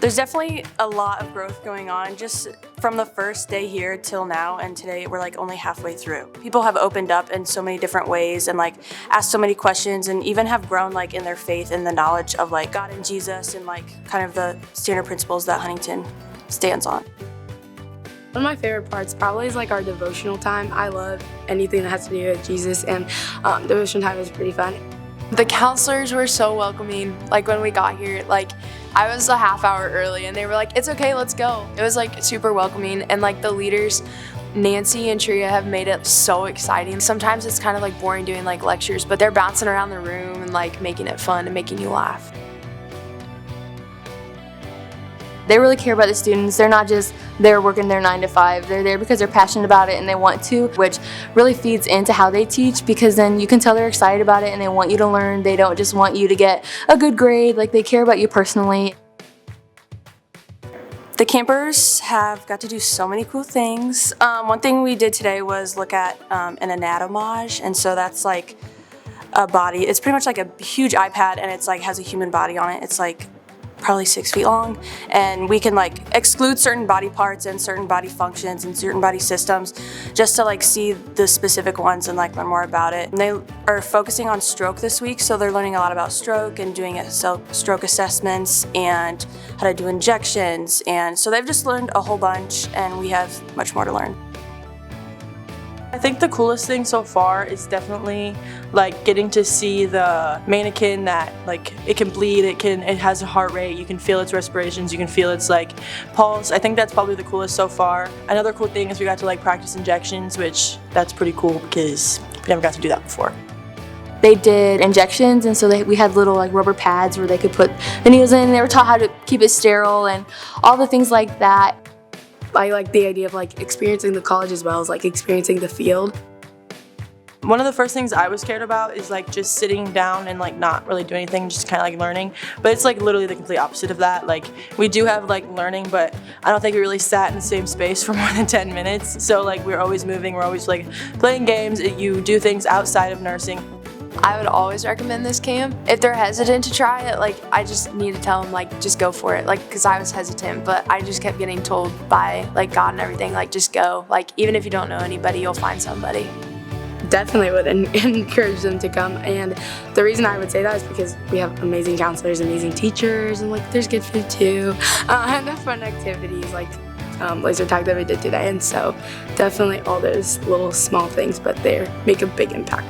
There's definitely a lot of growth going on just from the first day here till now, and today we're like only halfway through. People have opened up in so many different ways and like asked so many questions and even have grown like in their faith and the knowledge of like God and Jesus and like kind of the standard principles that Huntington stands on. One of my favorite parts probably is like our devotional time. I love anything that has to do with Jesus, and devotional time is pretty fun. The counselors were so welcoming. Like when we got here, like I was a half hour early and they were like, "It's okay, let's go." It was like super welcoming, and like the leaders, Nancy and Tria, have made it so exciting. Sometimes it's kind of like boring doing like lectures, but they're bouncing around the room and like making it fun and making you laugh. They really care about the students. They're not just there working their 9 to 5. They're there because they're passionate about it and they want to, which really feeds into how they teach, because then you can tell they're excited about it and they want you to learn. They don't just want you to get a good grade. Like, they care about you personally. The campers have got to do so many cool things. One thing we did today was look at an anatomage, and so that's like a body. It's pretty much like a huge iPad, and it's like has a human body on it. It's like probably 6 feet long, and we can like exclude certain body parts and certain body functions and certain body systems just to like see the specific ones and like learn more about it. And they are focusing on stroke this week, so they're learning a lot about stroke and doing stroke assessments and how to do injections, and so they've just learned a whole bunch, and we have much more to learn. I think the coolest thing so far is definitely like getting to see the mannequin that like it can bleed, it has a heart rate, you can feel its respirations, you can feel its like pulse. I think that's probably the coolest so far. Another cool thing is we got to like practice injections, which that's pretty cool because we never got to do that before. They did injections, and so we had little like rubber pads where they could put the needles in, and they were taught how to keep it sterile and all the things like that. I like the idea of like experiencing the college as well as like experiencing the field. One of the first things I was scared about is like just sitting down and like not really doing anything, just kind of like learning. But it's like literally the complete opposite of that. Like we do have like learning, but I don't think we really sat in the same space for more than 10 minutes. So like we're always moving, we're always like playing games. You do things outside of nursing. I would always recommend this camp. If they're hesitant to try it, like I just need to tell them like just go for it, like because I was hesitant, but I just kept getting told by like God and everything, like just go, like even if you don't know anybody, you'll find somebody. Definitely would encourage them to come, and the reason I would say that is because we have amazing counselors, amazing teachers, and like there's good food too, and the fun activities like laser tag that we did today, and so definitely all those little small things, but they make a big impact.